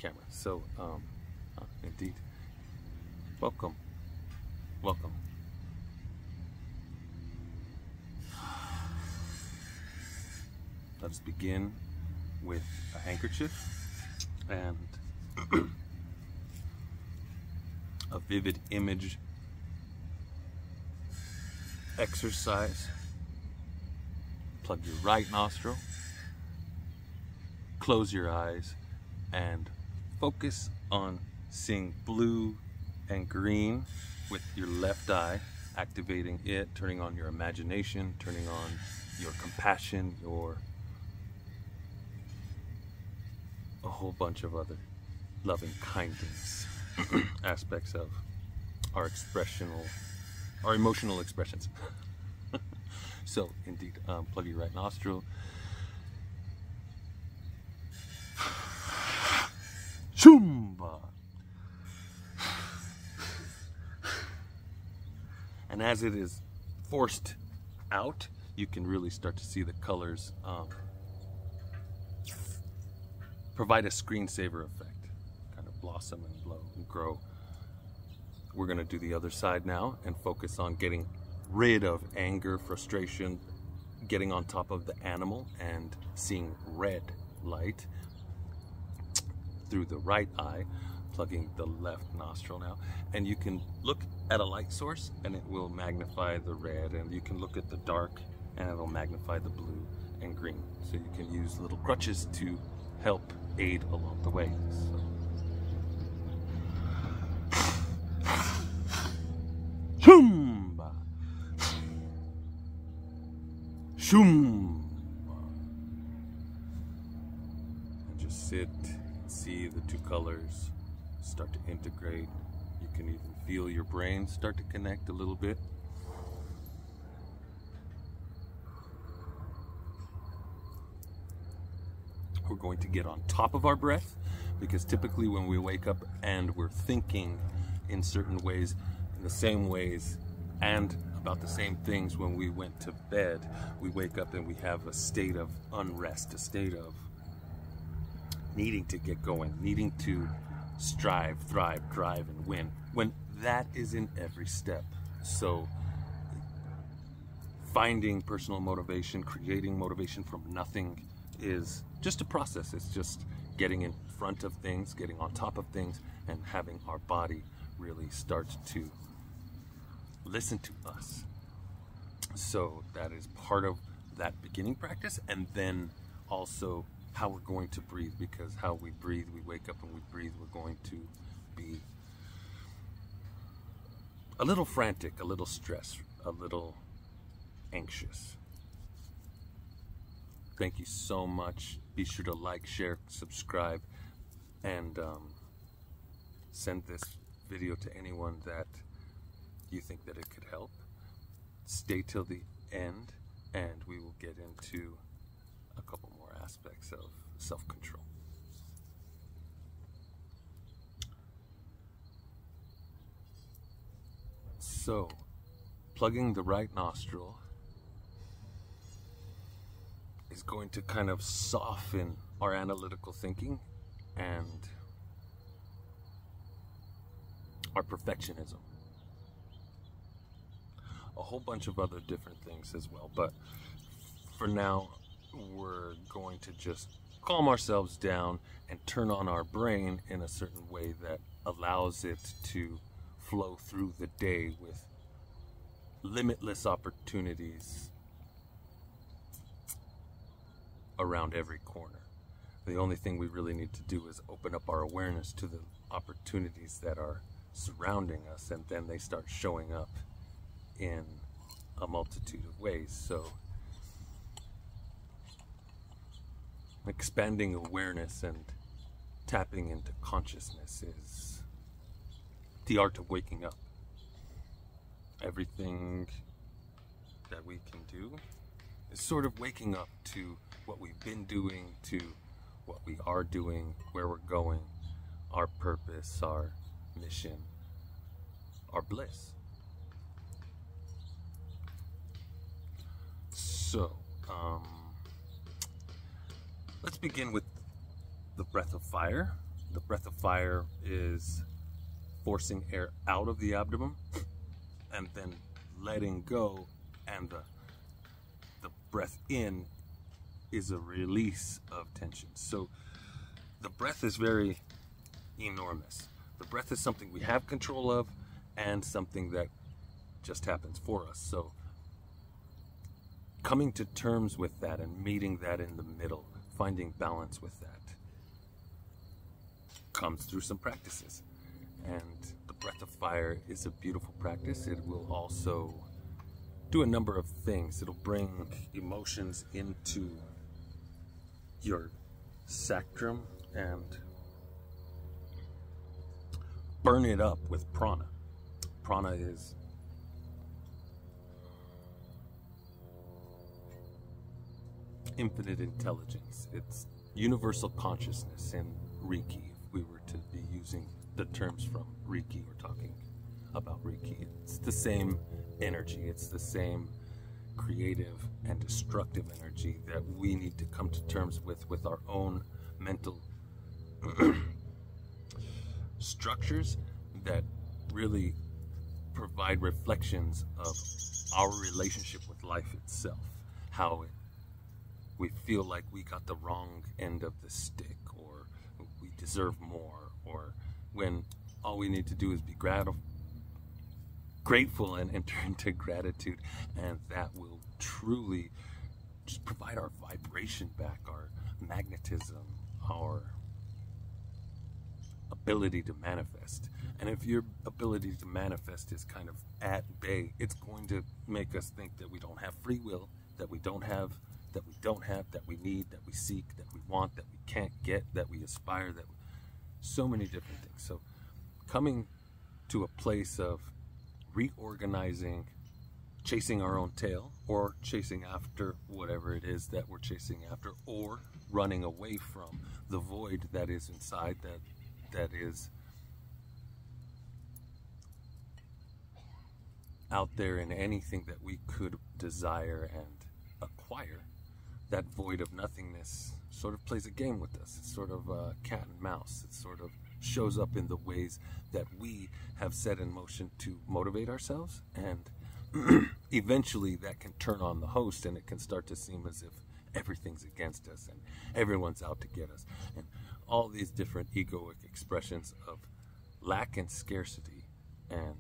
camera. So, indeed, welcome. Let's begin with a handkerchief and a vivid image exercise. Plug your right nostril, close your eyes, and focus on seeing blue and green with your left eye, activating it, turning on your imagination, turning on your compassion, a whole bunch of other loving kindness aspects of our emotional expressions. So, indeed, plug your right nostril. Shumba. And as it is forced out, you can really start to see the colors provide a screensaver effect, kind of blossom and blow and grow. We're going to do the other side now and focus on getting rid of anger, frustration, getting on top of the animal and seeing red light through the right eye, plugging the left nostril now. And you can look at a light source and it will magnify the red, and you can look at the dark and it'll magnify the blue and green. So you can use little crutches to help aid along the way. Shumba. Shumba. And just sit, see the two colors start to integrate. You can even feel your brain start to connect a little bit. We're going to get on top of our breath, because typically when we wake up and we're thinking in certain ways, in the same ways, and about the same things when we went to bed, we wake up and we have a state of unrest, a state of needing to get going, needing to strive, thrive, drive, and win, when that is in every step. So finding personal motivation, creating motivation from nothing is just a process. It's just getting in front of things, getting on top of things, and having our body really start to listen to us. So that is part of that beginning practice, and then also how we're going to breathe, because how we breathe, we wake up and we breathe, we're going to be a little frantic, a little stressed, a little anxious. Thank you so much. Be sure to like, share, subscribe, and send this video to anyone that you think that it could help. Stay till the end, and we will get into a couple more aspects of self-control. So, plugging the right nostril is going to kind of soften our analytical thinking and our perfectionism. A whole bunch of other different things as well, but for now we're going to just calm ourselves down and turn on our brain in a certain way that allows it to flow through the day with limitless opportunities around every corner. The only thing we really need to do is open up our awareness to the opportunities that are surrounding us, and then they start showing up in a multitude of ways. So expanding awareness and tapping into consciousness is the art of waking up. Everything that we can do is sort of waking up to what we've been doing, to what we are doing, where we're going, our purpose, our mission, our bliss. So, let's begin with the breath of fire, The breath of fire is forcing air out of the abdomen and then letting go, and the breath in is a release of tension. So the breath is very enormous. The breath is something we have control of and something that just happens for us. So coming to terms with that and meeting that in the middle, finding balance with that, comes through some practices. And the breath of fire is a beautiful practice. It will also do a number of things. It'll bring emotions into your sacrum and burn it up with prana. Prana is infinite intelligence. It's universal consciousness in Reiki. If we were to be using the terms from Reiki, we're talking about Reiki. It's the same energy. It's the same creative and destructive energy that we need to come to terms with our own mental structures that really provide reflections of our relationship with life itself. How we feel like we got the wrong end of the stick, or we deserve more, or when all we need to do is be grateful and enter into gratitude, and that will truly just provide our vibration back, our magnetism, our ability to manifest. And if your ability to manifest is kind of at bay, it's going to make us think that we don't have free will, that we don't have, that we need, that we seek, that we want, that we can't get, that we aspire, so many different things. So coming to a place of reorganizing, chasing our own tail, or chasing after whatever it is that we're chasing after, or running away from the void that is inside, that is out there in anything that we could desire and acquire. That void of nothingness sort of plays a game with us. It's sort of a cat and mouse. It sort of shows up in the ways that we have set in motion to motivate ourselves, and eventually that can turn on the host, and it can start to seem as if everything's against us and everyone's out to get us, and all these different egoic expressions of lack and scarcity, and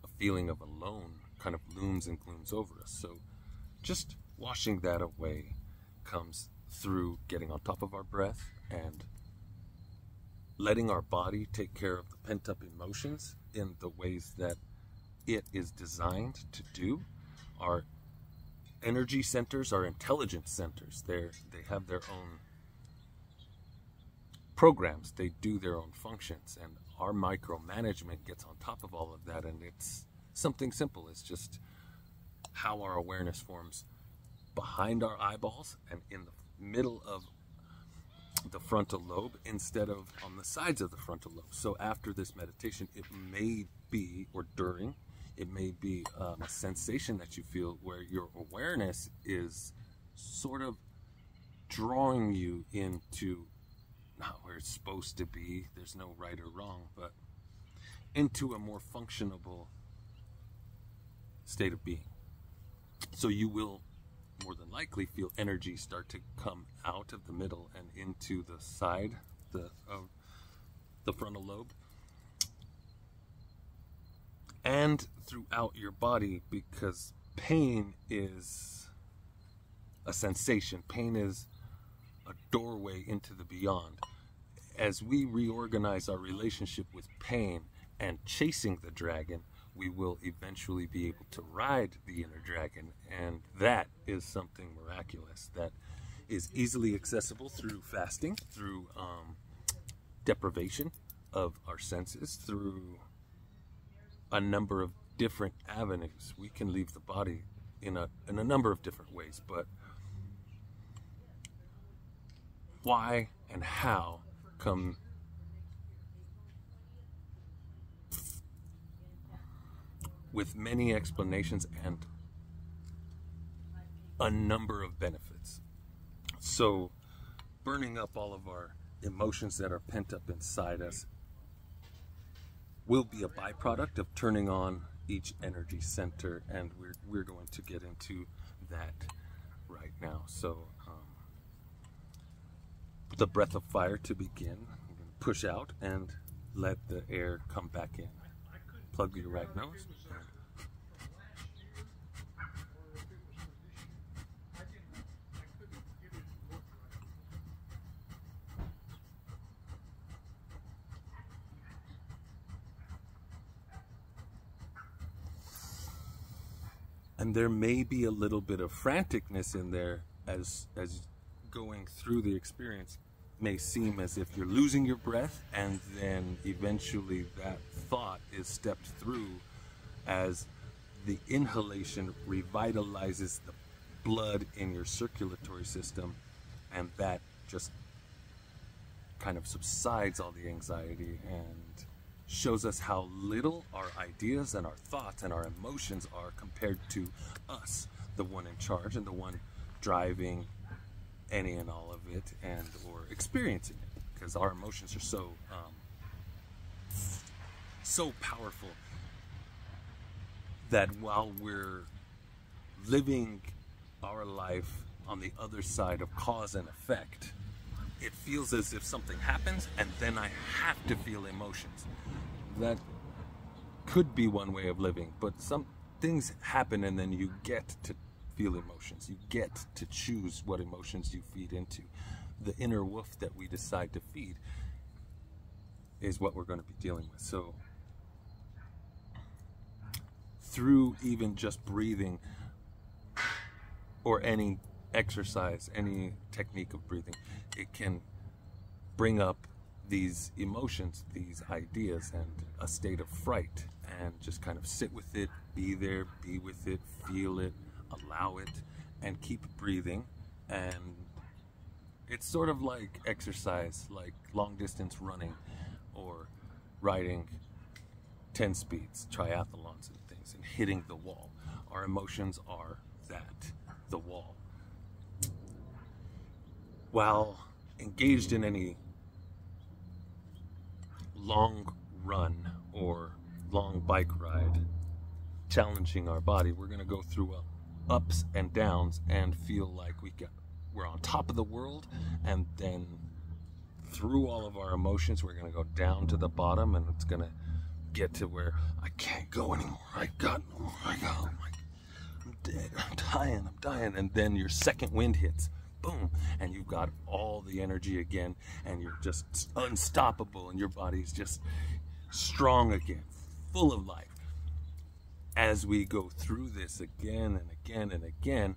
a feeling of alone kind of looms and glooms over us. So just washing that away comes through getting on top of our breath and letting our body take care of the pent-up emotions in the ways that it is designed to do. Our energy centers, our intelligence centers, they have their own programs. They do their own functions, and our micromanagement gets on top of all of that, and it's something simple. It's just how our awareness forms behind our eyeballs and in the middle of the frontal lobe instead of on the sides of the frontal lobe. So after this meditation, it may be, or during, it may be a sensation that you feel where your awareness is sort of drawing you into, not where it's supposed to be, there's no right or wrong, but into a more functionable state of being. So you will more than likely feel energy start to come out of the middle and into the side of the frontal lobe and throughout your body, because pain is a sensation. Pain is a doorway into the beyond. As we reorganize our relationship with pain and chasing the dragon, we will eventually be able to ride the inner dragon, and that is something miraculous that is easily accessible through fasting, through deprivation of our senses, through a number of different avenues. We can leave the body in a number of different ways, but why and how come with many explanations and a number of benefits. So burning up all of our emotions that are pent up inside us will be a byproduct of turning on each energy center, and we're going to get into that right now. So the breath of fire to begin. I'm going to push out and let the air come back in. Plug your right nose. And there may be a little bit of franticness in there as going through the experience may seem as if you're losing your breath, and then eventually that thought is stepped through as the inhalation revitalizes the blood in your circulatory system, and that just kind of subsides all the anxiety and shows us how little our ideas and our thoughts and our emotions are compared to us, the one in charge and the one driving any and all of it, and or experiencing it, because our emotions are so powerful that while we're living our life on the other side of cause and effect, it feels as if something happens and then I have to feel emotions. That could be one way of living, but some things happen and then you get to feel emotions. You get to choose what emotions you feed into. The inner wolf that we decide to feed is what we're going to be dealing with. So through even just breathing or any exercise, any technique of breathing, it can bring up these emotions, these ideas, and a state of fright, and just kind of sit with it, be there, be with it, feel it, allow it, and keep breathing. And it's sort of like exercise, like long distance running or riding 10 speeds, triathlons and things, and hitting the wall. Our emotions are that, the wall. While engaged in any long run or long bike ride, challenging our body, we're going to go through ups and downs and feel like we're on top of the world, and then through all of our emotions we're going to go down to the bottom, and it's going to get to where I can't go anymore, I got no more, I'm dead, I'm dying, and then your second wind hits, boom, and you've got all the energy again, and you're just unstoppable, and your body's just strong again, full of life. As we go through this again and again and again,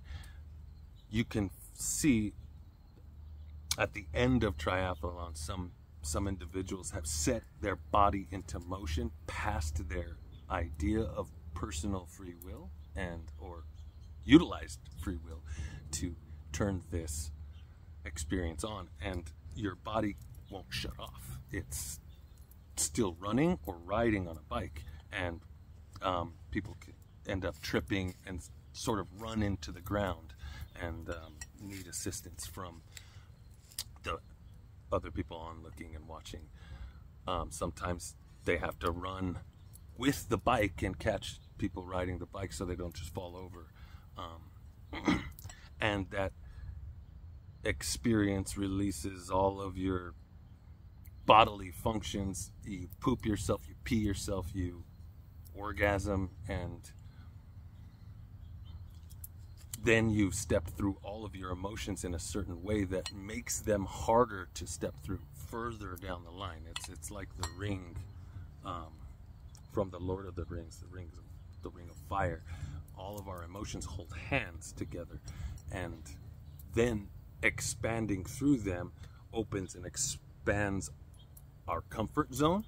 you can see at the end of triathlon, some individuals have set their body into motion past their idea of personal free will, and or utilized free will to turn this experience on, and your body won't shut off. It's still running or riding on a bike, and people can end up tripping and sort of run into the ground and need assistance from the other people on looking and watching. Sometimes they have to run with the bike and catch people riding the bike so they don't just fall over. And that experience releases all of your bodily functions. You poop yourself, you pee yourself, you orgasm, and then you've stepped through all of your emotions in a certain way that makes them harder to step through further down the line. It's like the ring from the Lord of the Rings, the ring of fire. All of our emotions hold hands together, and then expanding through them opens and expands our comfort zone,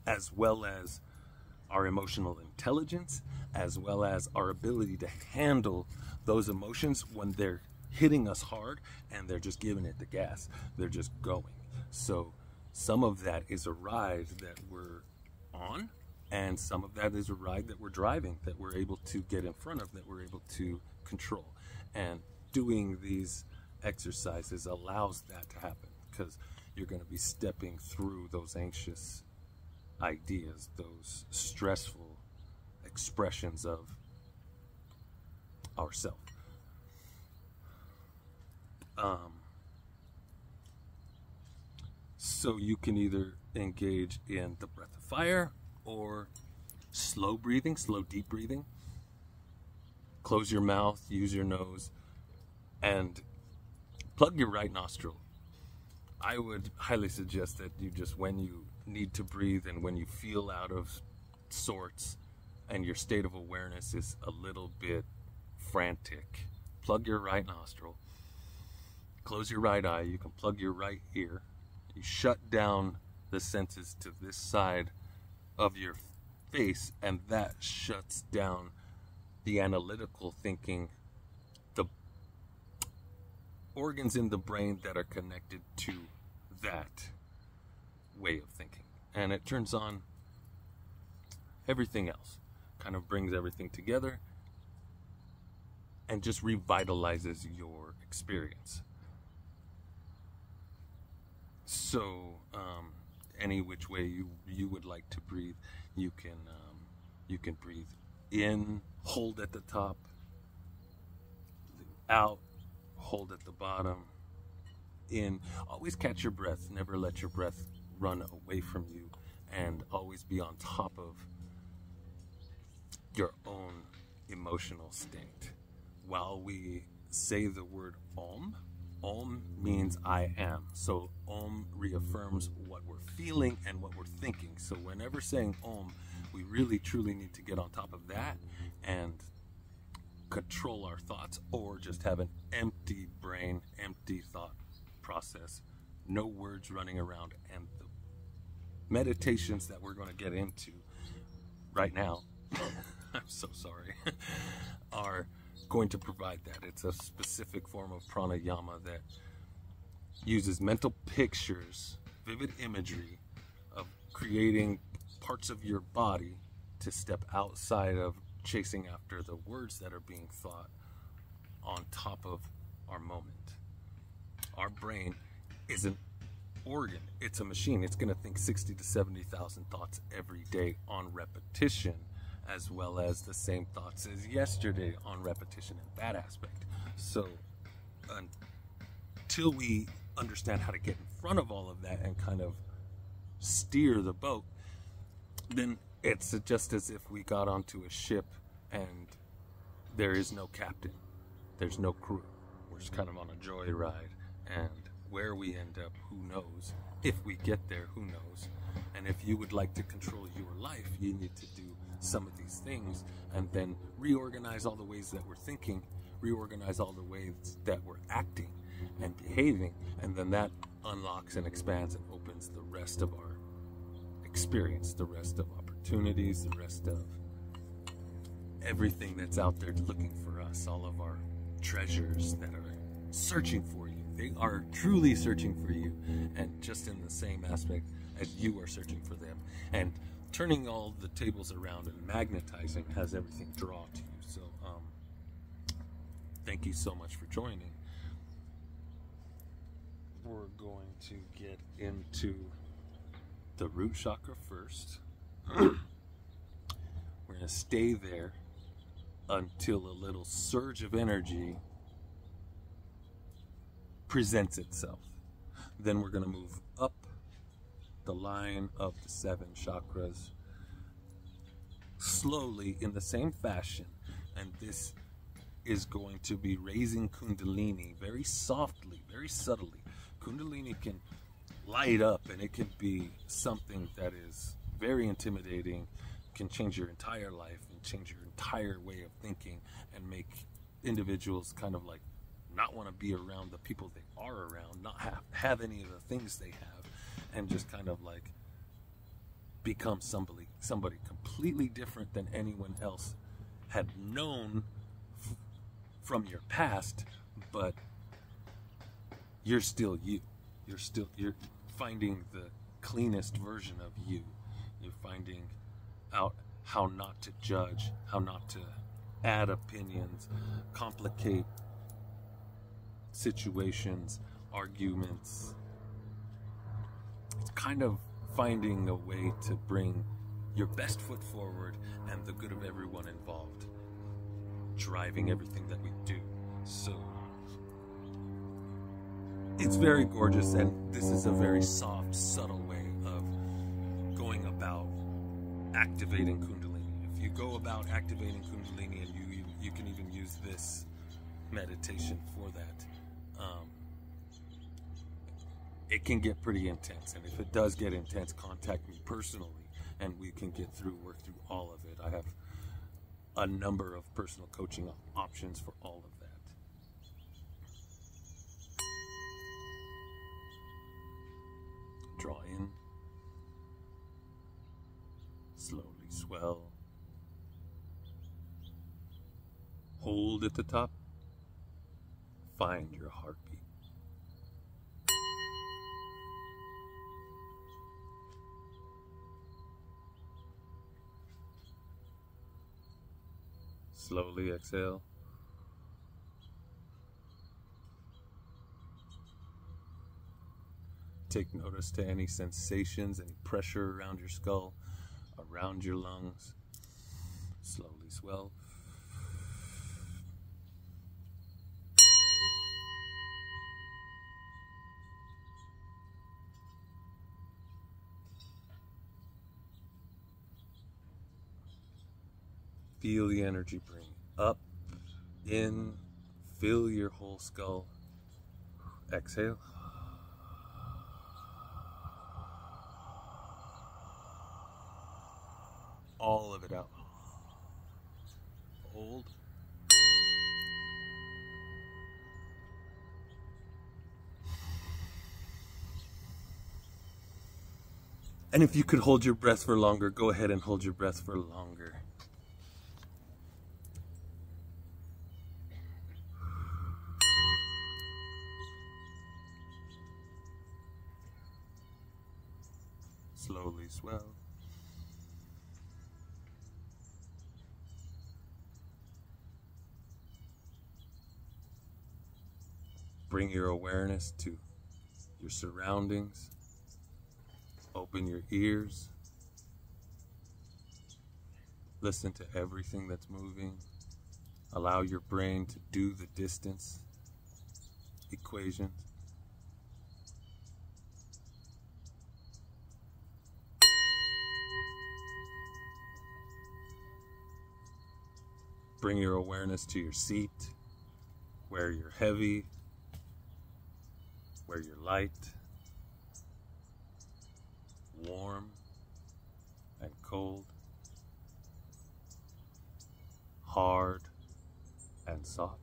as well as our emotional intelligence, as well as our ability to handle those emotions when they're hitting us hard and they're just giving it the gas. They're just going. So some of that is a ride that we're on, and some of that is a ride that we're driving, that we're able to get in front of, that we're able to control. And doing these exercises allows that to happen, because you're going to be stepping through those anxious ideas, those stressful expressions of ourself. So you can either engage in the breath of fire or slow breathing, slow deep breathing. Close your mouth, use your nose, and plug your right nostril. I would highly suggest that you just, when you need to breathe and when you feel out of sorts and your state of awareness is a little bit frantic, plug your right nostril, close your right eye, you can plug your right ear, you shut down the senses to this side of your face, and that shuts down the analytical thinking, the organs in the brain that are connected to that way of thinking. And it turns on everything else, kind of brings everything together and just revitalizes your experience. So any which way you would like to breathe, you can breathe in, hold at the top, out, hold at the bottom, in. Always catch your breath, never let your breath run away from you, and always be on top of your own emotional state. While we say the word Om, Om means I am. So Om reaffirms what we're feeling and what we're thinking. So whenever saying Om, we really truly need to get on top of that and control our thoughts, or just have an empty brain, empty thought process, no words running around. And the meditations that we're going to get into right now, I'm so sorry, are going to provide that. It's a specific form of pranayama that uses mental pictures, vivid imagery of creating parts of your body to step outside of chasing after the words that are being thought on top of our moment. Our brain is an organ. It's a machine. It's going to think 60 to 70,000 thoughts every day on repetition, as well as the same thoughts as yesterday on repetition in that aspect. So until we understand how to get in front of all of that and kind of steer the boat, then it's just as if we got onto a ship and there is no captain, there's no crew. We're just kind of on a joyride, and where we end up, who knows? If we get there, who knows? And if you would like to control your life, you need to do some of these things and then reorganize all the ways that we're thinking, reorganize all the ways that we're acting and behaving, and then that unlocks and expands and opens the rest of our experience, the rest of opportunities, the rest of everything that's out there looking for us, all of our treasures that are searching for you. They are truly searching for you, and just in the same aspect as you are searching for them. And turning all the tables around and magnetizing has everything draw to you. So thank you so much for joining. We're going to get into the root chakra first. We're going to stay there until a little surge of energy presents itself. Then we're going to move up the line of the 7 chakras slowly in the same fashion, and this is going to be raising Kundalini very softly, very subtly. Kundalini can light up, and it can be something that is very intimidating, can change your entire life and change your entire way of thinking, and make individuals kind of like not want to be around the people they are around, not have any of the things they have, and just kind of like become somebody completely different than anyone else had known from your past. But you're still you. You're finding the cleanest version of you. You're finding out how not to judge, how not to add opinions, complicate situations, arguments. It's kind of finding a way to bring your best foot forward and the good of everyone involved, driving everything that we do. So it's very gorgeous, and this is a very soft, subtle way of going about activating Kundalini. If you go about activating Kundalini, and you can even use this meditation for that, it can get pretty intense. And if it does get intense, contact me personally, and we can work through all of it. I have a number of personal coaching options for all of that. Draw in, slowly swell, hold at the top, find your heartbeat. Slowly exhale. Take notice to any sensations, any pressure around your skull, around your lungs. Slowly swell. Feel the energy bring up, in, fill your whole skull. Exhale. All of it out. Hold. And if you could hold your breath for longer, go ahead and hold your breath for longer. Slowly swell. Bring your awareness to your surroundings. Open your ears. Listen to everything that's moving. Allow your brain to do the distance equations. Bring your awareness to your seat, where you're heavy, where you're light, warm and cold, hard and soft.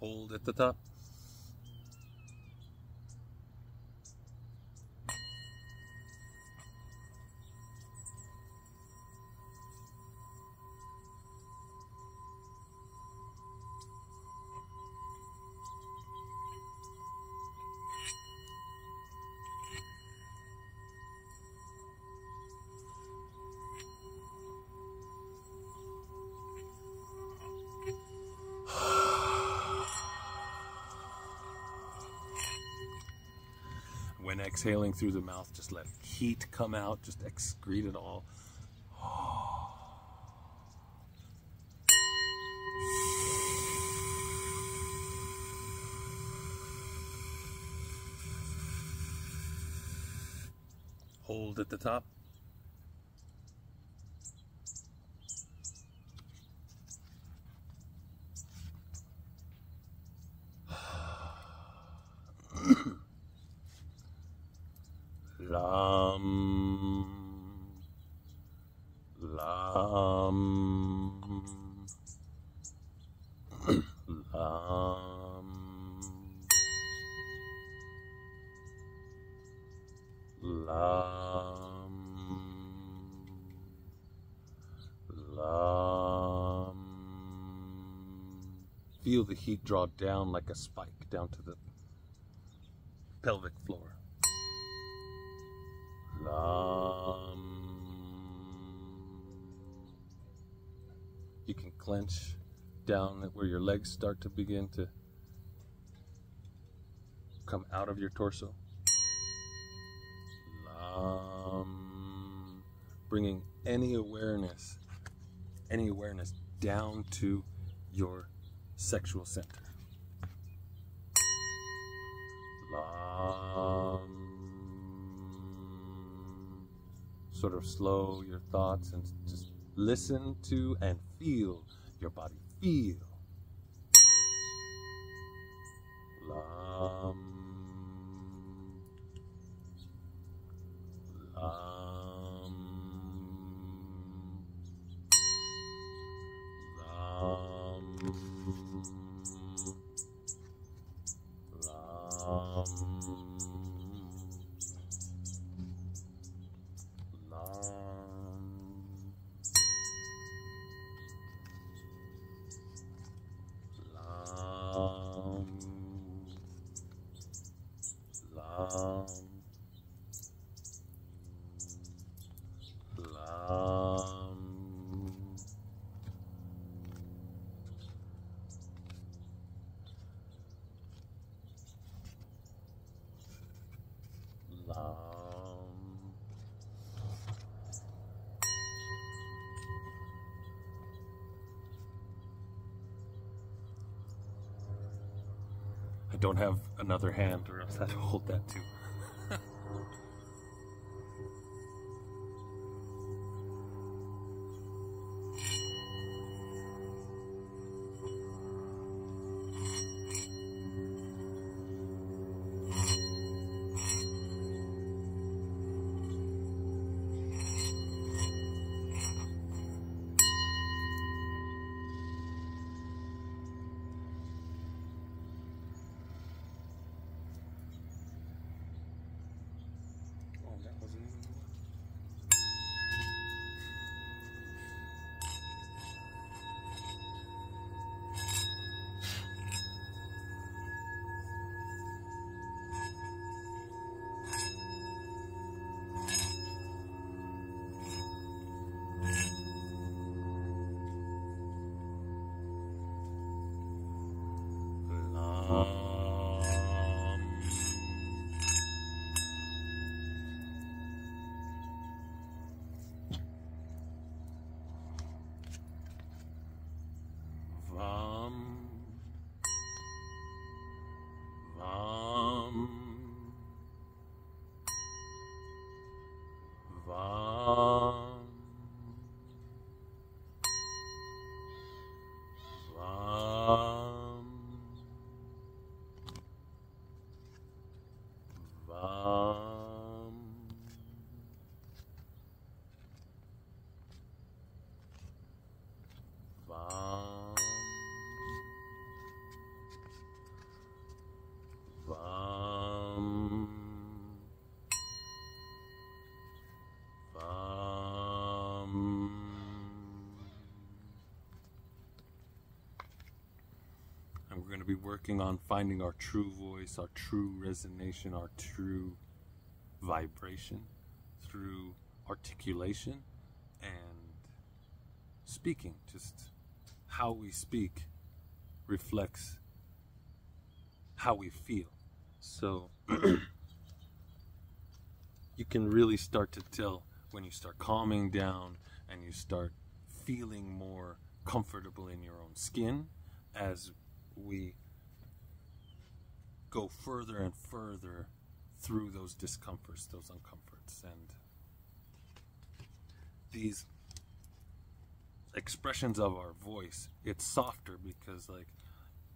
Hold at the top. When exhaling through the mouth, just let heat come out, just excrete it all. Hold at the top. Lam, lam, lam, lam, lam. Feel the heat draw down like a spike down to the pelvic floor. You can clench down where your legs start to begin to come out of your torso. Bringing any awareness down to your sexual center. Sort of slow your thoughts and just listen to and feel your body. Feel. I don't have another hand, or else I'd hold that too. We're going to be working on finding our true voice, our true resonation, our true vibration through articulation and speaking. Just how we speak reflects how we feel. So you can really start to tell when you start calming down and you start feeling more comfortable in your own skin as we go further and further through those discomforts, those uncomforts, and these expressions of our voice. It's softer because, like,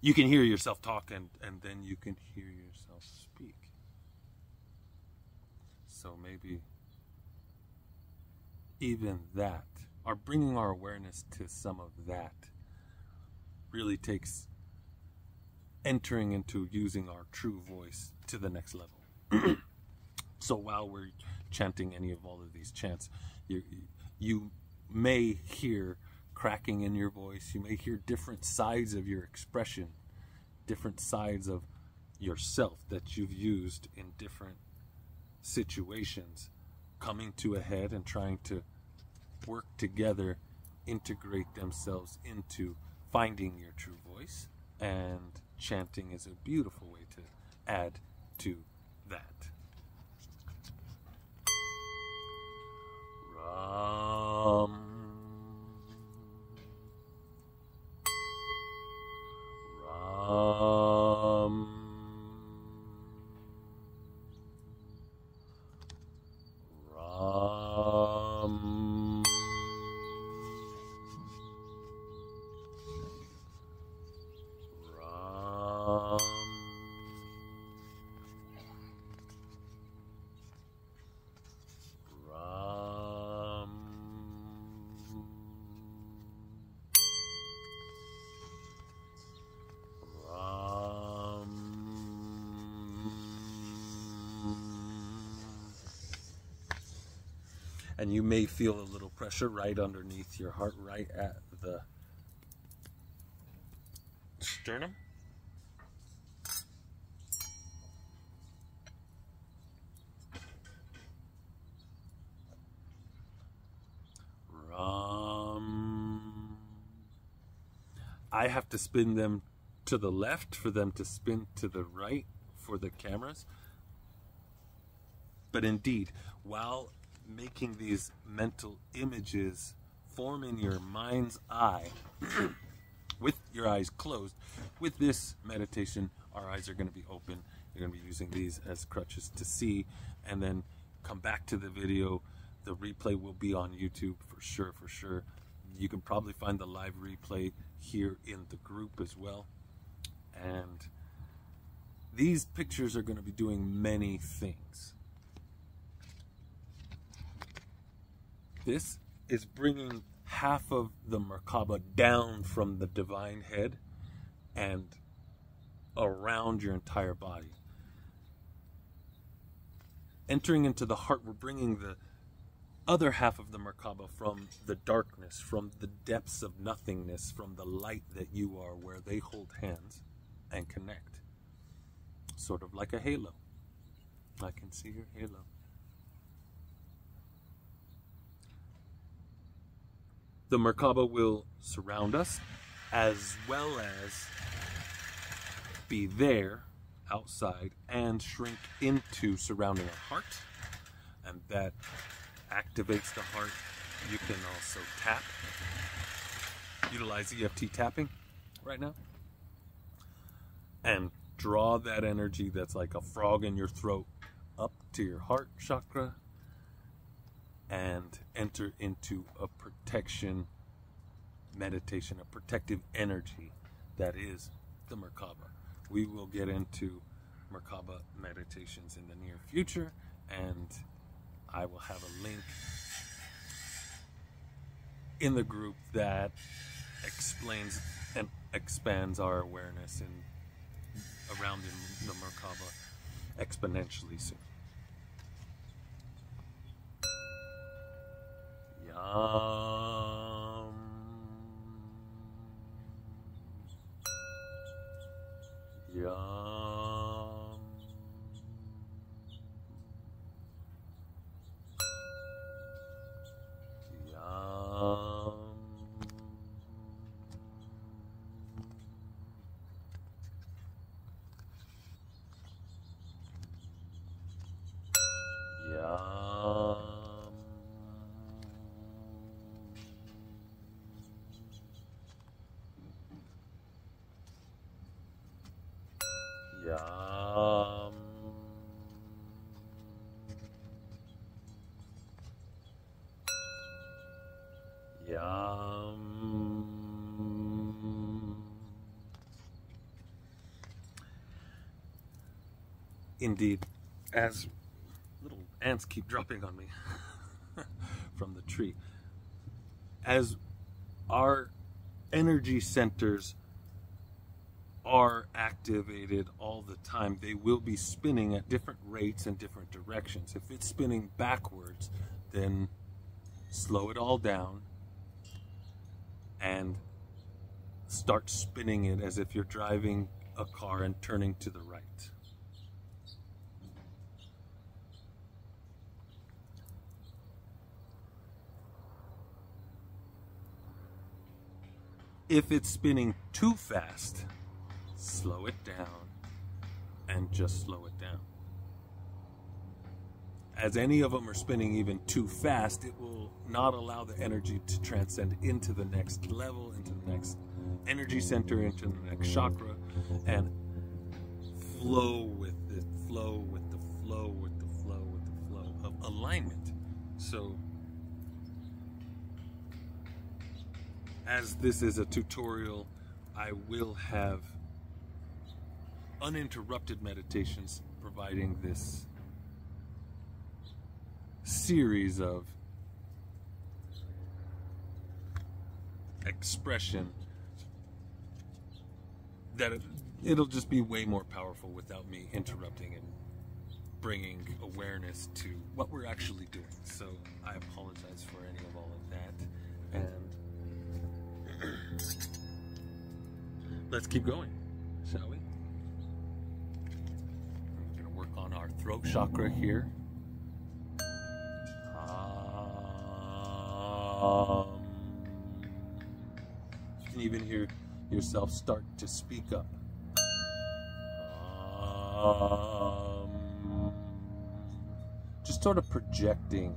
you can hear yourself talk and then you can hear yourself speak. So maybe even that, or bringing our awareness to some of that, really takes entering into using our true voice to the next level. So while we're chanting any of all of these chants, you may hear cracking in your voice. You may hear different sides of your expression, different sides of yourself that you've used in different situations coming to a head and trying to work together integrate themselves into finding your true voice, and chanting is a beautiful way to add to that. Ram, Ram, Ram, Ram, and you may feel a little pressure right underneath your heart, right at the sternum. Ram. I have to spin them to the left for them to spin to the right for the cameras. But indeed, while making these mental images form in your mind's eye, with your eyes closed, with this meditation, our eyes are going to be open. You're going to be using these as crutches to see, and then come back to the video. The replay will be on YouTube for sure, for sure. You can probably find the live replay here in the group as well. And these pictures are going to be doing many things. This is bringing half of the Merkaba down from the divine head and around your entire body. Entering into the heart, we're bringing the other half of the Merkaba from the darkness, from the depths of nothingness, from the light that you are, where they hold hands and connect. Sort of like a halo. I can see your halo. The Merkaba will surround us, as well as be there outside and shrink into surrounding our heart, and that activates the heart. You can also tap, utilize EFT tapping right now, and draw that energy that's like a frog in your throat up to your heart chakra, and enter into a protection meditation, a protective energy that is the Merkaba. We will get into Merkaba meditations in the near future, and I will have a link in the group that explains and expands our awareness and around the Merkaba exponentially soon. Yam. Yam. Yam. Yam. Yam. Indeed, as little ants keep dropping on me from the tree, as our energy centers are activated all the time, they will be spinning at different rates and different directions. If it's spinning backwards, then slow it all down and start spinning it as if you're driving a car and turning to the right. If it's spinning too fast, slow it down and just slow it down. As any of them are spinning even too fast, it will not allow the energy to transcend into the next level, into the next energy center, into the next chakra, and flow with the flow, with the flow, with the flow, with the flow of alignment. So, as this is a tutorial, I will have uninterrupted meditations providing this series of expression that it'll just be way more powerful without me interrupting and bringing awareness to what we're actually doing. So I apologize for any of all of that, and let's keep going, shall we? We're going to work on our throat chakra here. You can even hear yourself start to speak up. Just sort of projecting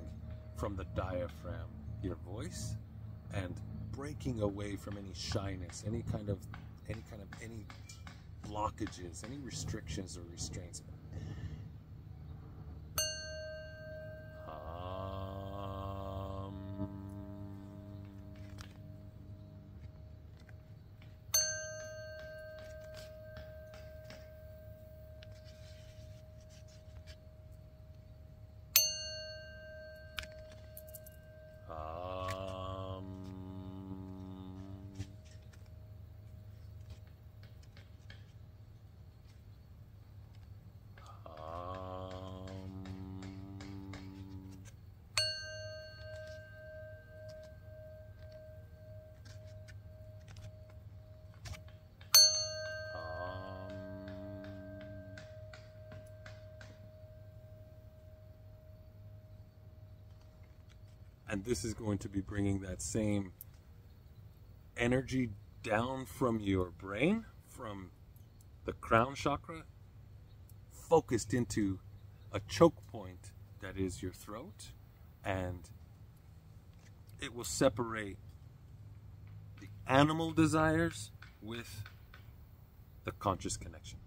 from the diaphragm your voice and breaking away from any shyness, any blockages, any restrictions or restraints. And this is going to be bringing that same energy down from your brain, from the crown chakra, focused into a choke point that is your throat, and it will separate the animal desires with the conscious connection.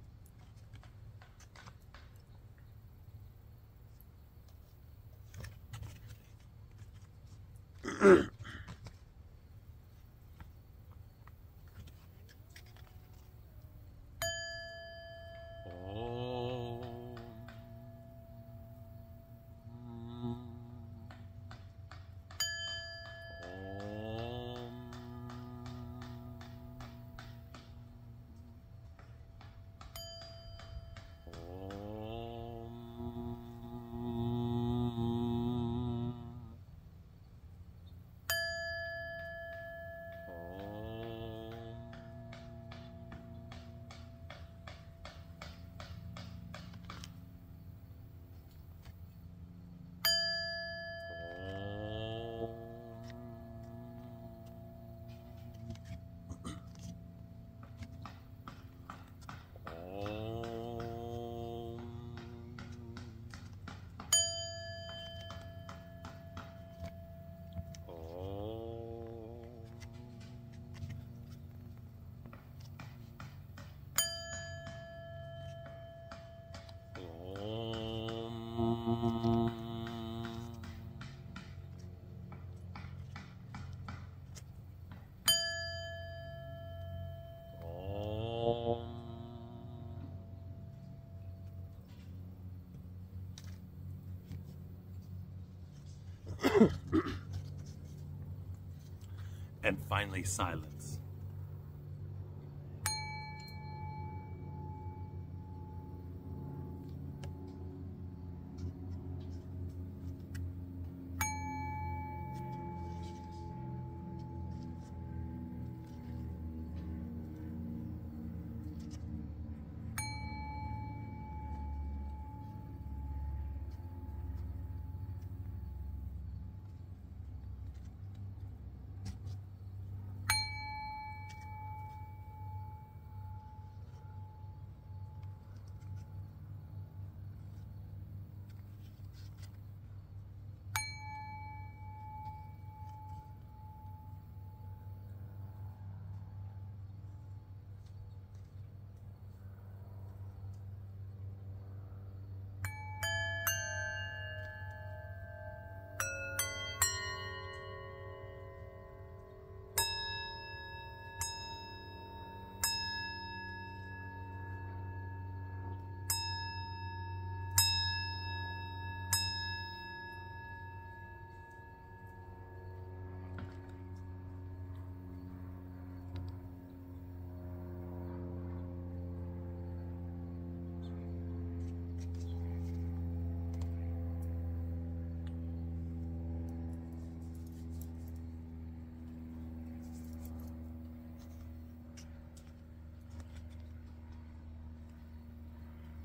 And finally, silence.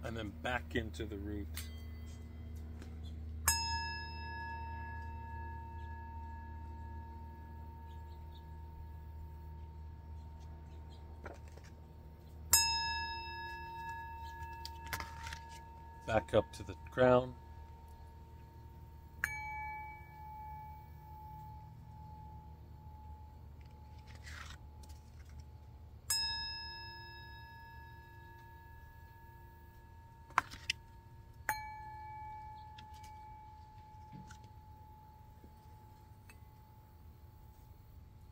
And then back into the root. Back up to the crown.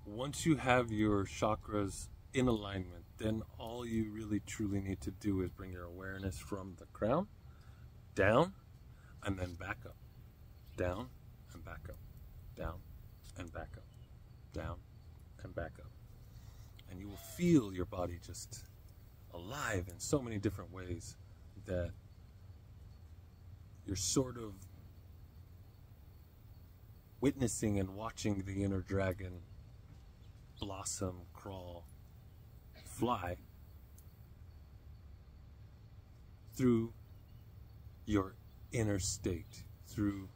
Once you have your chakras in alignment, then all you really truly need to do is bring your awareness from the crown down and then back up, down and back up, down and back up, down and back up. And you will feel your body just alive in so many different ways that you're sort of witnessing and watching the inner dragon blossom, crawl, fly through your inner state, through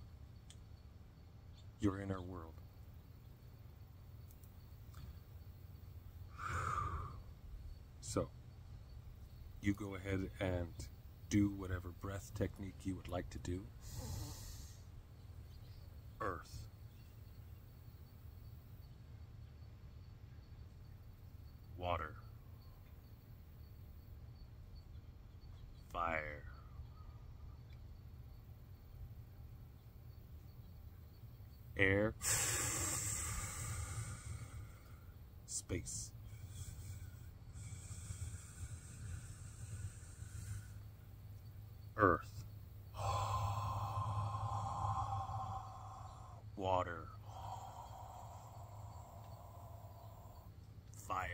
your inner world. So, you go ahead and do whatever breath technique you would like to do. Earth. Water. Fire. Air. Space. Earth. Water. Fire.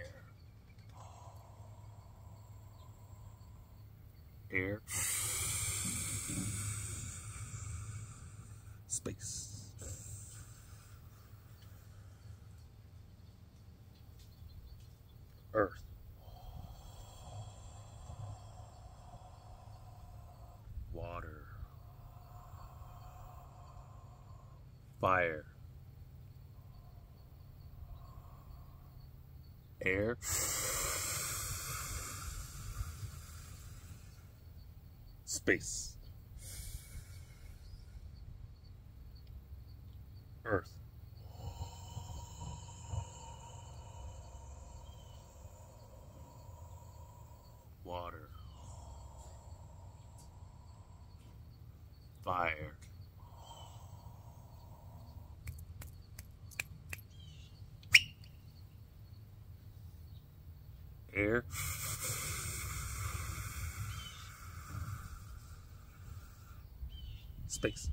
Air. Space. Earth. Water. Fire. Air. Space. Earth. Water. Fire. Air. Space.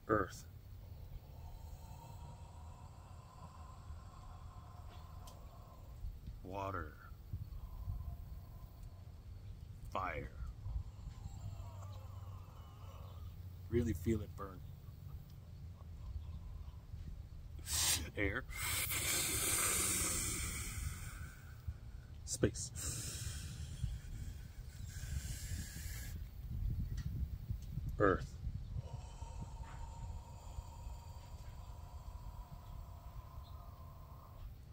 Earth. Water. Fire. Really feel it burn. Air. Space. Earth.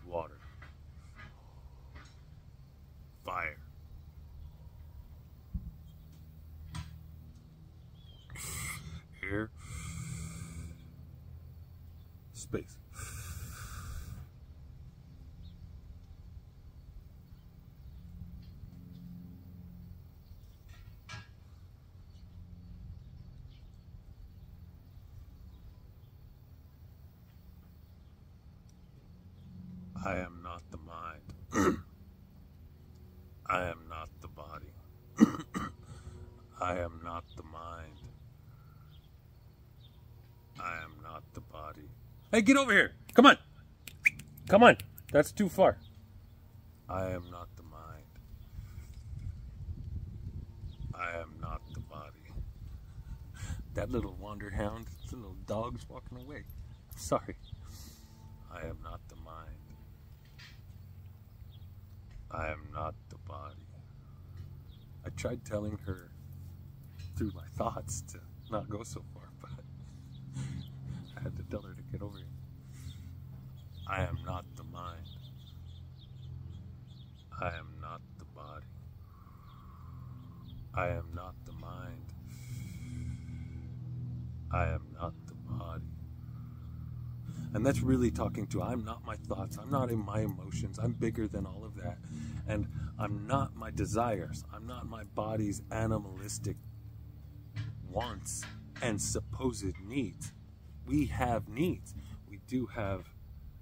Water. Fire. Air. Space. I am not the mind. I am not the body. I am not the mind. I am not the body. Hey, get over here. Come on. Come on. That's too far. I am not the mind. I am not the body. That little wander hound, the little dog's walking away. I'm sorry. I am not the mind. I am not the body. I tried telling her through my thoughts to not go so far, but I had to tell her to get over here. I am not the mind. I am not the body. I am not the mind. I am not the body. And that's really talking to, I'm not my thoughts, I'm not in my emotions, I'm bigger than all of that. And I'm not my desires, I'm not my body's animalistic wants and supposed needs. We have needs. We do have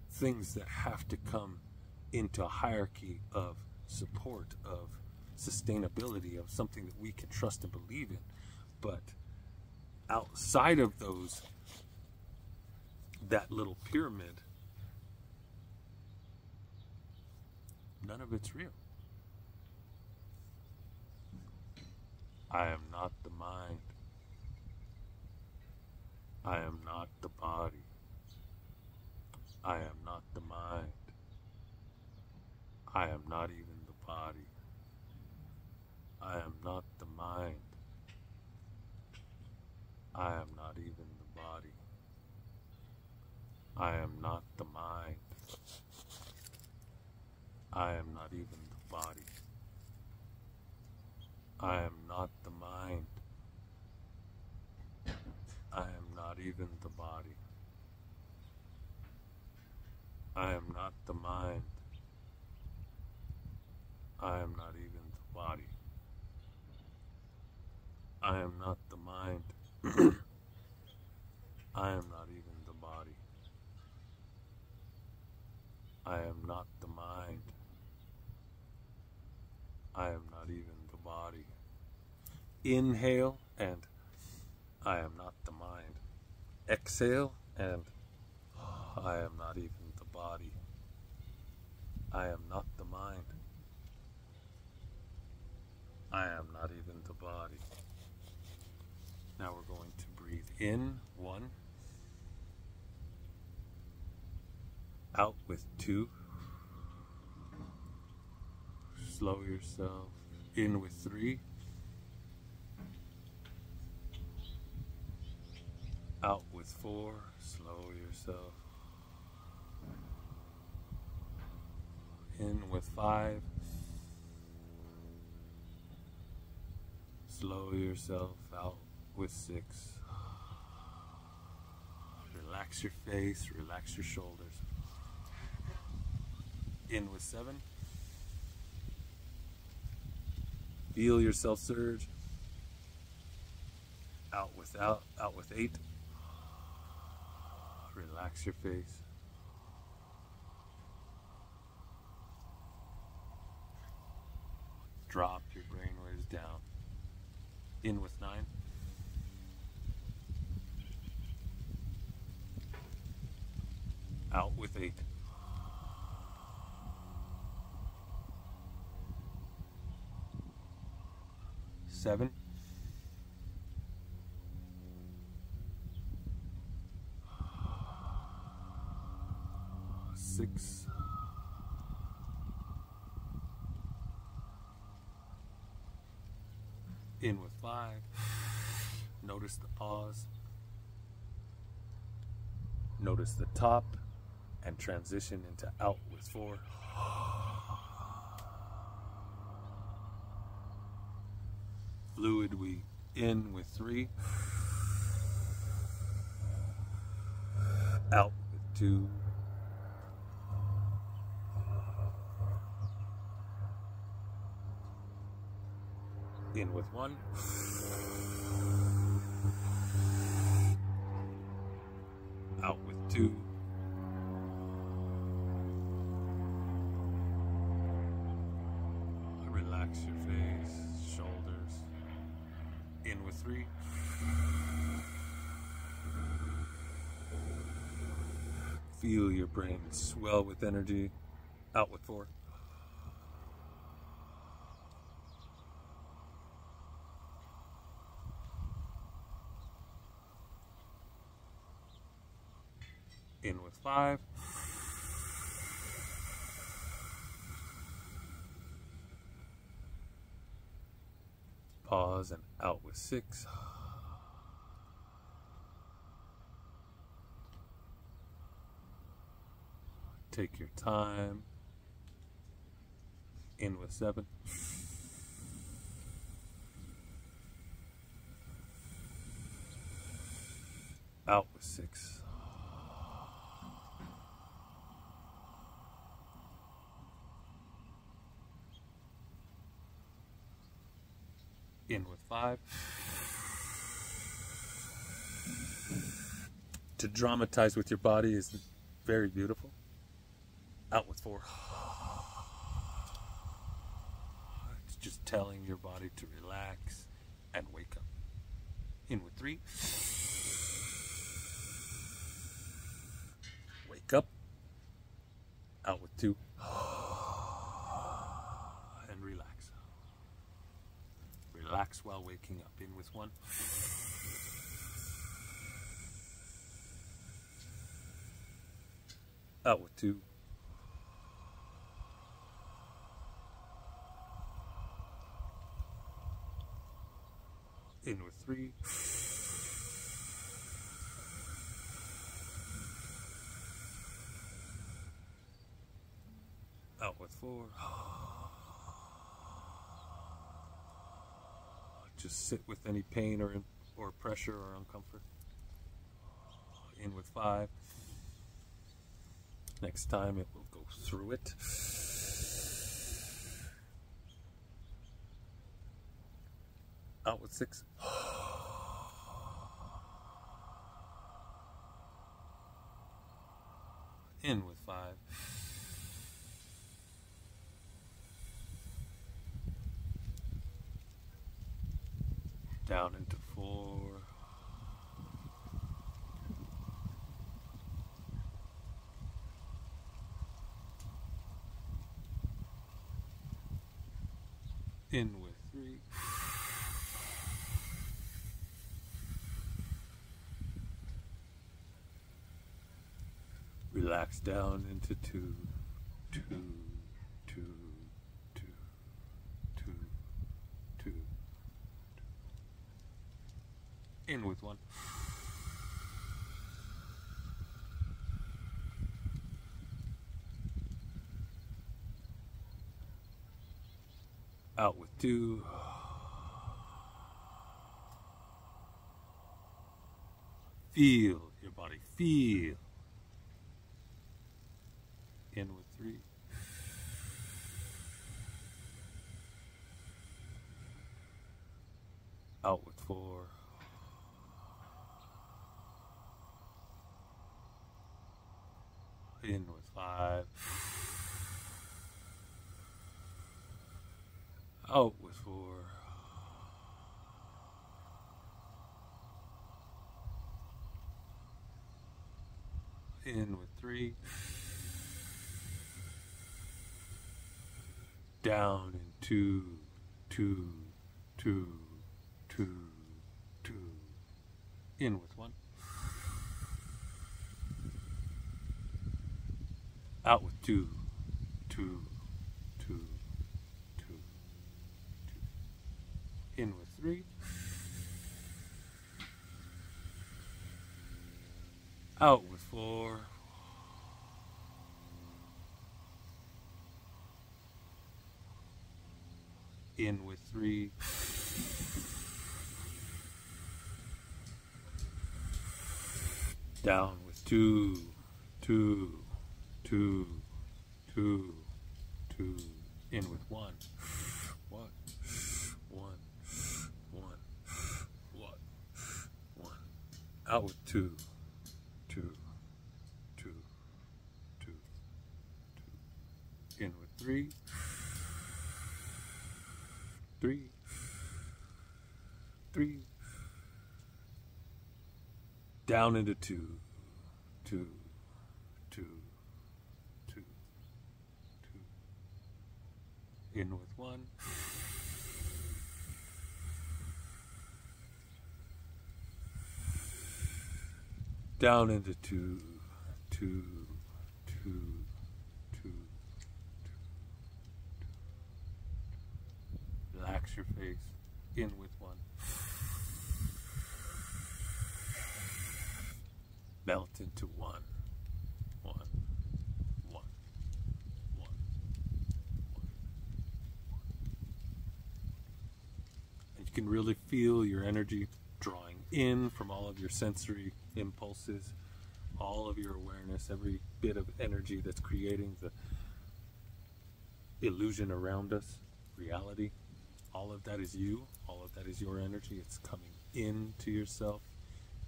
things that have to come into a hierarchy of support, of sustainability, of something that we can trust and believe in. But outside of those, that little pyramid, none of it's real. I am not the mind. I am not the body. I am not the mind. I am not even the body. I am not the mind. I am not even the body. I am not the mind. I am not even the body. I am not the mind. I am not even the body. I am not the mind. I am not even the body. I am not the mind. I am not even the body. I am not the mind. I am not even the body. Inhale and I am not the mind. Exhale and I am not even the body. I am not the mind. I am not even the body. Now we're going to breathe in, 1. Out with 2. Slow yourself. In with 3. Out with 4. Slow yourself. In with 5. Slow yourself. Out with 6. Relax your face, relax your shoulders. In with 7. Feel yourself surge. Out with 8. Relax your face. Drop your brainwaves down. In with 9. Out with 8. Seven. 6. In with 5. Notice the pause. Notice the top and transition into out with 4. Fluid, we in with 3. Out with 2. In with 1. Out with 2. Relax your face, shoulders. In with 3. Feel your brain swell with energy. Out with 4. In with 5. Pause and out with 6. Take your time. In with 7. Out with 6. In with 5. To dramatize with your body is very beautiful. Out with 4. It's just telling your body to relax and wake up. In with 3. Wake up. Out with 2. And relax. Relax while waking up. In with 1. Out with 2. In with 3. Out with 4. Just sit with any pain or pressure or uncomfort. In with 5. Next time it will go through it. Out with 6. In with 5. Down into 4. In with 3. Relax down into 2, 2, 2, 2, 2, 2. In with 1. Out with 2. Feel your body. Feel. In with 3. Out with 4. In with 5. Out with 4. In with 3. Down in 2, 2, 2, 2, 2. In with 1. Out with 2, 2, 2, 2, 2. In with 3. Out with 4. In with 3. Down with 2, 2, 2, 2, 2. In with 1. 1, 1, 1, 1, 1. Out with 2, 2, 2, 2, 2. In with 3. 3, 3. Down into 2, 2, 2, 2, 2. In with 1. Down into 2, 2, 2, 2. Relax your face. in with one. Melt into one. One. One. One. One. And you can really feel your energy drawing in from all of your sensory impulses, all of your awareness, every bit of energy that's creating the illusion around us, reality. All of that is you. All of that is your energy. It's coming into yourself,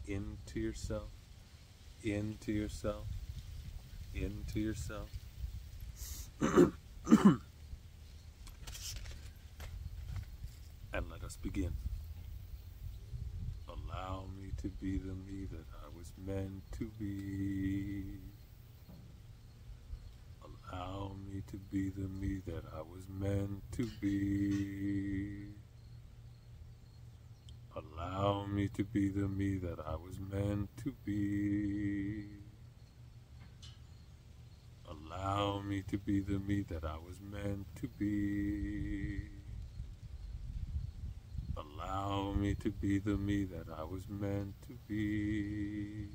into yourself, into yourself, into yourself. And let us begin. Allow me to be the me that I was meant to be. Allow me to be the me that I was meant to be. Allow me to be the me that I was meant to be. Allow me to be the me that I was meant to be. Allow me to be the me that I was meant to be.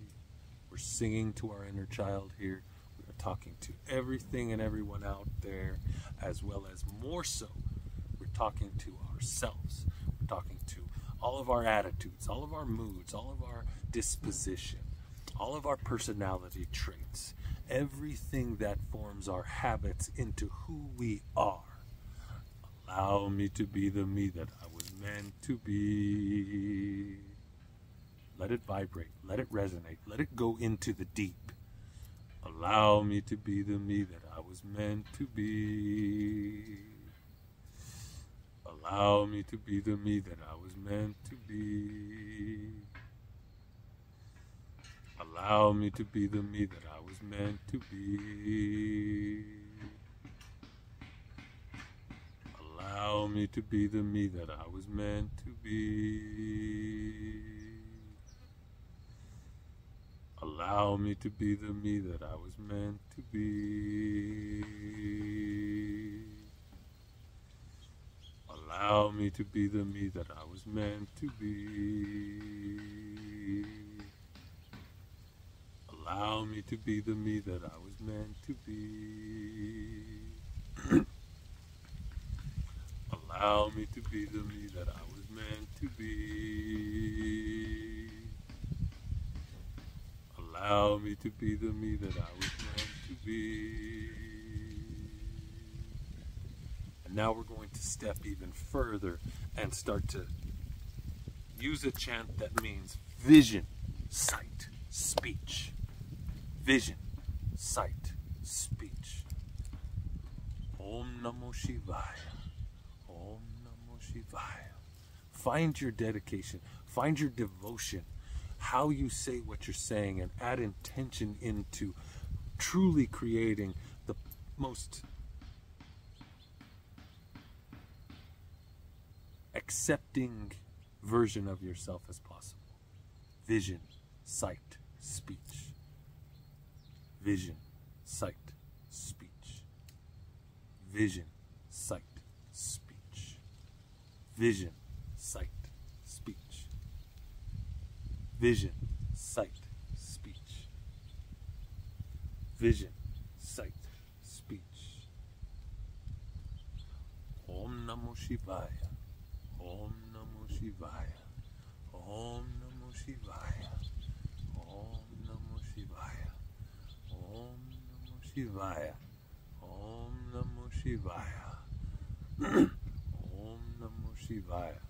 We're singing to our inner child here. We are talking to everything and everyone out there, as well as more so, we're talking to ourselves. We're talking to all of our attitudes, all of our moods, all of our disposition, all of our personality traits, everything that forms our habits into who we are. Allow me to be the me that I was meant to be. Let it vibrate, let it resonate, let it go into the deep. Allow me to be the me that I was meant to be. Allow me to be the me that I was meant to be. Allow me to be the me that I was meant to be. Allow me to be the me that I was meant to be. Allow me to be the me that I was meant to be. Allow me to be the me that I was meant to be. Allow me to be the me that I was meant to be. Allow me to be the me that I was meant to be. Allow me to be the me that I was meant to be. And now we're going to step even further and start to use a chant that means vision, sight, speech. Vision, sight, speech. Om Namo Shivaya. Om Namo Shivaya. Find your dedication. Find your devotion. How you say what you're saying, and add intention into truly creating the most accepting version of yourself as possible. Vision, sight, speech. Vision, sight, speech. Vision, sight, speech. Vision, sight, speech. Vision, sight, speech. Vision, sight, speech. Om Namo Shivaya. Om Namo Shivaya. Om Namo Shivaya. Om Namo Shivaya. Om Namo Shivaya. Om Namo Shivaya. Om Namo Shivaya.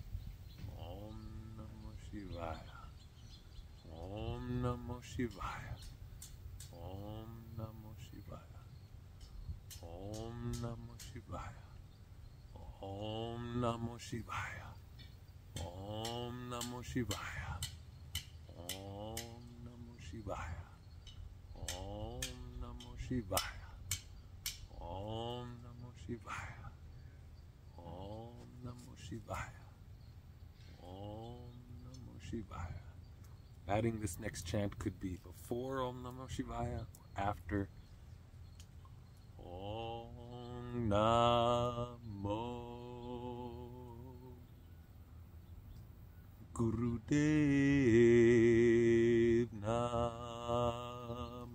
Om Namo Shivaya. Om Namo Shivaya. Om Namo Shivaya. Om Namo Shivaya. Om Namo Shivaya. Om Namo Shivaya. Om Namo Shivaya. Om Namo Shivaya. Om Namo Shivaya. Om Namo Shivaya. Om Namo Shivaya. Adding this next chant could be before Om Namo Shivaya or after. Om Namo Gurudev Namo.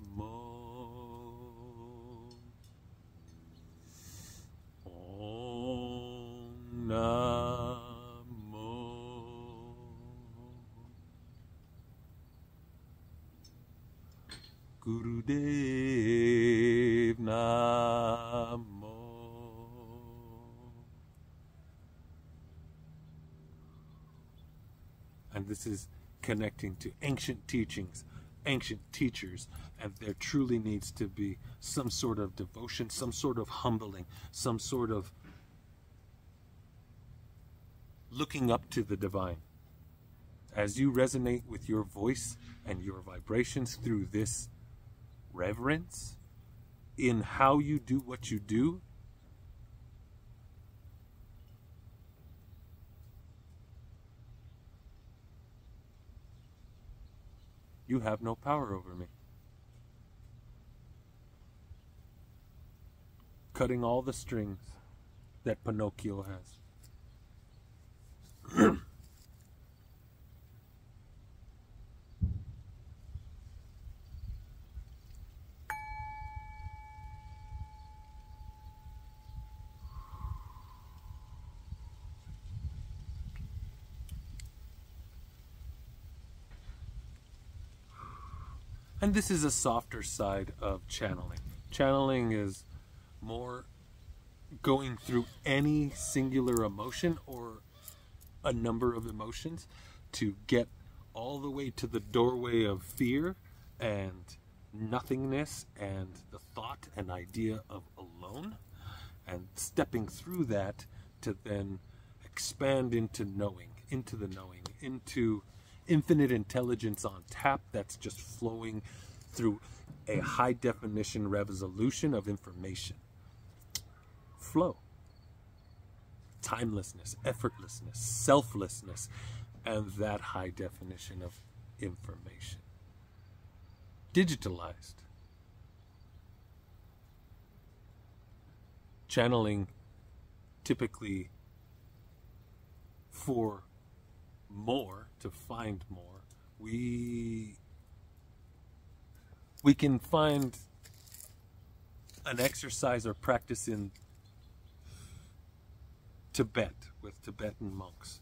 Om Namo. Gurudev Namo. And this is connecting to ancient teachings, ancient teachers, and there truly needs to be some sort of devotion, some sort of humbling, some sort of looking up to the divine. As you resonate with your voice and your vibrations through this reverence in how you do what you do, you have no power over me. Cutting all the strings that Pinocchio has. And this is a softer side of channeling. Channeling is more going through any singular emotion or a number of emotions to get all the way to the doorway of fear and nothingness and the thought and idea of alone, and stepping through that to then expand into knowing, into the knowing, into infinite intelligence on tap that's just flowing through a high definition resolution of information. Flow. Timelessness, effortlessness, selflessness, and that high definition of information. Digitalized. Channeling typically for more, to find more. We can find an exercise or practice in Tibet with Tibetan monks.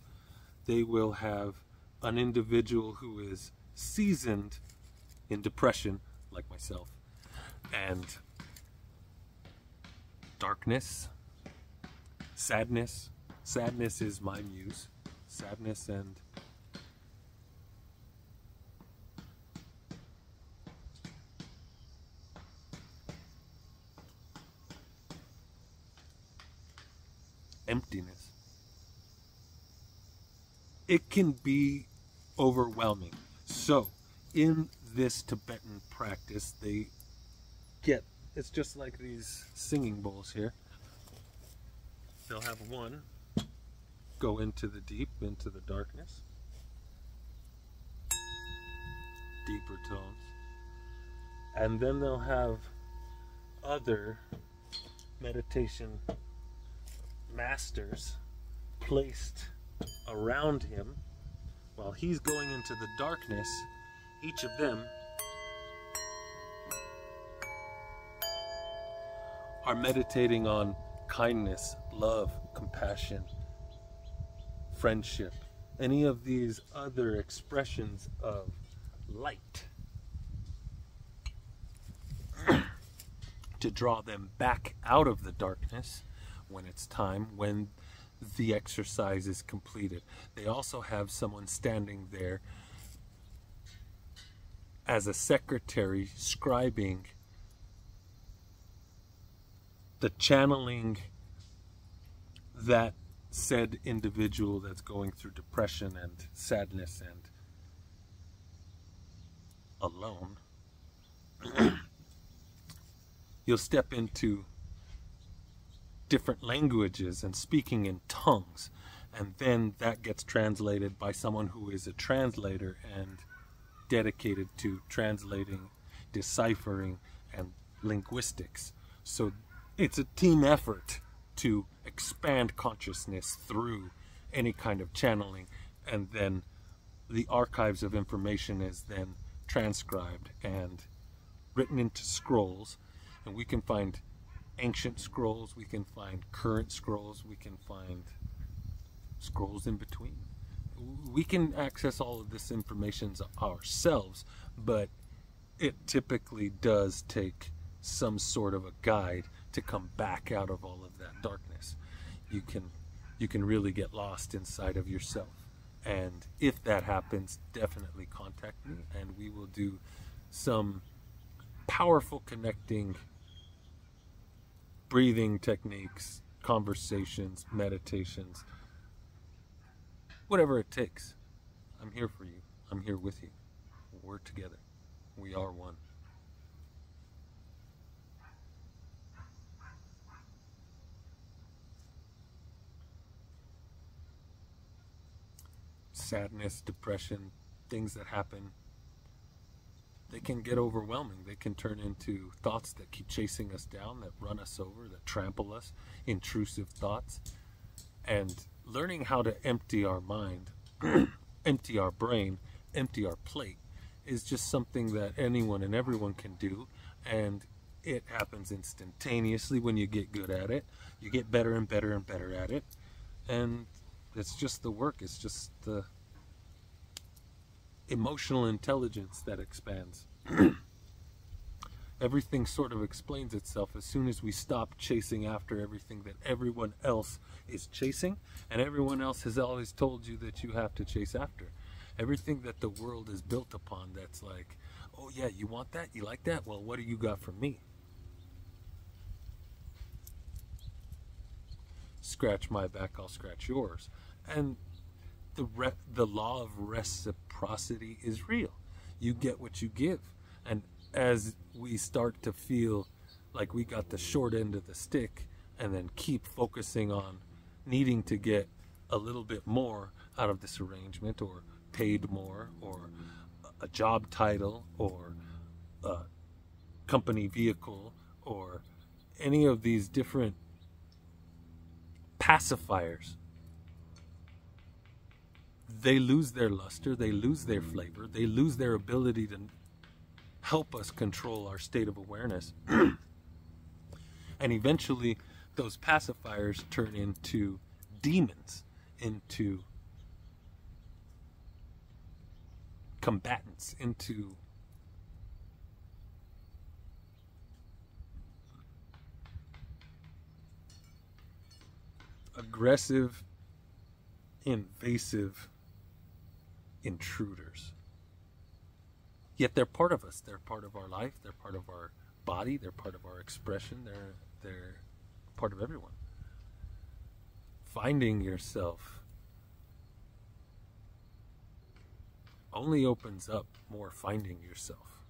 They will have an individual who is seasoned in depression, like myself, and darkness, sadness. Sadness is my muse. Sadness and emptiness. It can be overwhelming. So, in this Tibetan practice, they get, it's just like these singing bowls here. They'll have one go into the deep, into the darkness, deeper tones, and then they'll have other meditation masters placed around him while he's going into the darkness. Each of them are meditating on kindness, love, compassion, friendship, any of these other expressions of light to draw them back out of the darkness when it's time, when the exercise is completed. They also have someone standing there as a secretary scribing the channeling that said individual that's going through depression and sadness and alone. You'll step into different languages and speaking in tongues, and then that gets translated by someone who is a translator and dedicated to translating, deciphering, and linguistics. So it's a team effort to expand consciousness through any kind of channeling, and then the archives of information is then transcribed and written into scrolls, and we can find ancient scrolls, we can find current scrolls, we can find scrolls in between. We can access all of this information ourselves, but it typically does take some sort of a guide to come back out of all of that darkness. You can really get lost inside of yourself. And if that happens, definitely contact me, and we will do some powerful connecting breathing techniques, conversations, meditations, whatever it takes. I'm here for you. I'm here with you. We're together. We are one. Sadness, depression, things that happen, they can get overwhelming. They can turn into thoughts that keep chasing us down, that run us over, that trample us, intrusive thoughts. And learning how to empty our mind, empty our brain, empty our plate is just something that anyone and everyone can do. And it happens instantaneously when you get good at it. You get better and better and better at it. And it's just the work. It's just the emotional intelligence that expands. Everything sort of explains itself as soon as we stop chasing after everything that everyone else is chasing, and everyone else has always told you that you have to chase after. Everything that the world is built upon, that's like, oh yeah, you want that? You like that? Well, what do you got from me? Scratch my back, I'll scratch yours. And the law of reciprocity is real. You get what you give. And as we start to feel like we got the short end of the stick, and then keep focusing on needing to get a little bit more out of this arrangement, or paid more, or a job title, or a company vehicle, or any of these different pacifiers, they lose their luster, they lose their flavor, they lose their ability to help us control our state of awareness. And eventually those pacifiers turn into demons, into combatants, into aggressive, invasive intruders. Yet they're part of us. They're part of our life. They're part of our body. They're part of our expression. They're part of everyone. Finding yourself only opens up more finding yourself.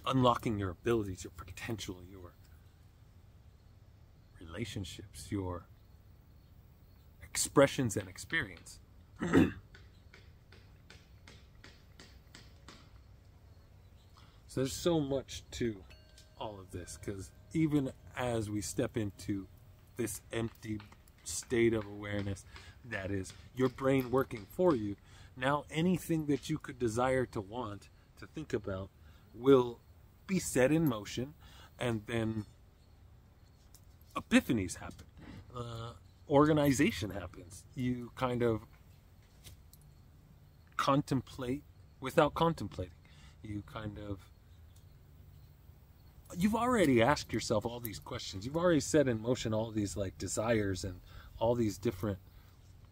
Unlocking your abilities, your potential, your relationships, your expressions and experience. So there's so much to all of this, because even as we step into this empty state of awareness that is your brain working for you, now anything that you could desire to want, to think about, will be set in motion, and then epiphanies happen. Organization happens. You kind of contemplate without contemplating. You've already asked yourself all these questions. You've already set in motion all these like desires and all these different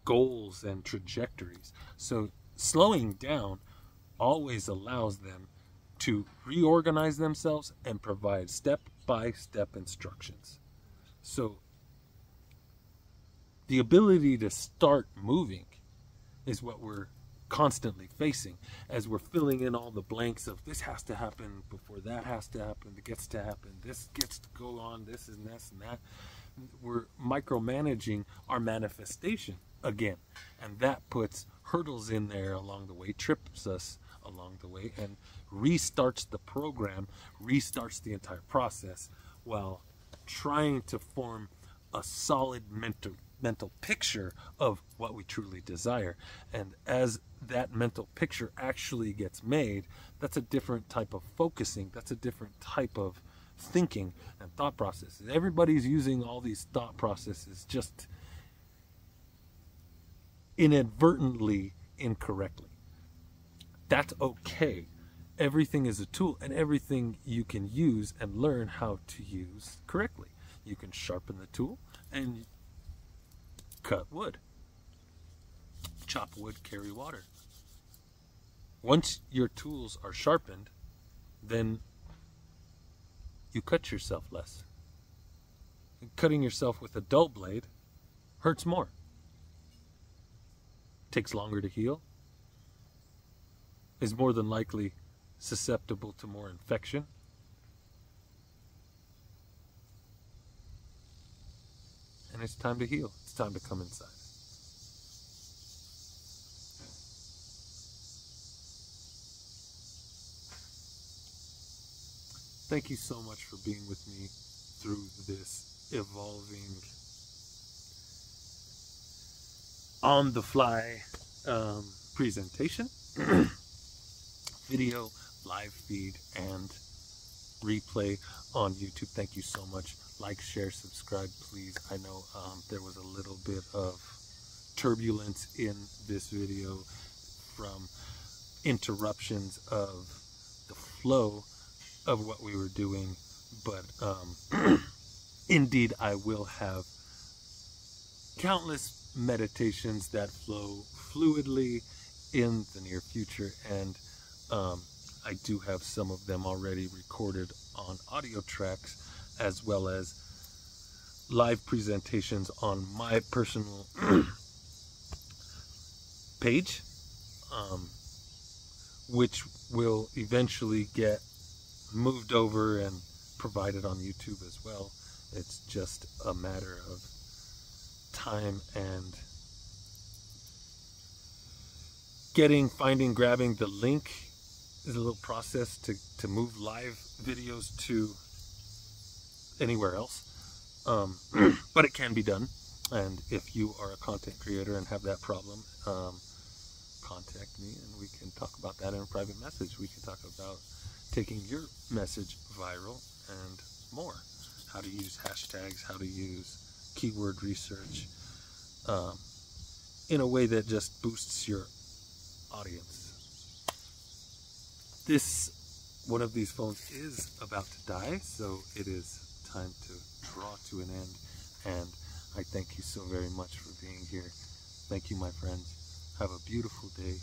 goals and trajectories. So slowing down always allows them to reorganize themselves and provide step-by-step instructions. So the ability to start moving is what we're constantly facing as we're filling in all the blanks of this has to happen before that has to happen, that gets to happen, this gets to go on, this and this and that. We're micromanaging our manifestation again, and that puts hurdles in there along the way, trips us along the way, and restarts the program, restarts the entire process, while trying to form a solid mental picture of what we truly desire. And as that mental picture actually gets made, that's a different type of focusing. That's a different type of thinking and thought processes. Everybody's using all these thought processes just inadvertently, incorrectly. That's okay. Everything is a tool, and everything you can use and learn how to use correctly. You can sharpen the tool and cut wood, chop wood, carry water. Once your tools are sharpened, then you cut yourself less. Cutting yourself with a dull blade hurts more. Takes longer to heal, is more than likely susceptible to more infection. And it's time to heal. It's time to come inside. Thank you so much for being with me through this evolving, on-the-fly presentation, video, live feed, and replay on YouTube. Thank you so much. Like, share, subscribe, please. I know there was a little bit of turbulence in this video from interruptions of the flow of what we were doing, but indeed I will have countless meditations that flow fluidly in the near future, and I do have some of them already recorded on audio tracks, as well as live presentations on my personal page, which will eventually get moved over and provided on YouTube as well. It's just a matter of time and grabbing the link is a little process to move live videos to anywhere else. But it can be done. And if you are a content creator and have that problem, contact me and we can talk about that in a private message. We can talk about taking your message viral and more. How to use hashtags, how to use keyword research in a way that just boosts your audience. One of these phones is about to die, so it is time to draw to an end. And I thank you so very much for being here. Thank you, my friends. Have a beautiful day.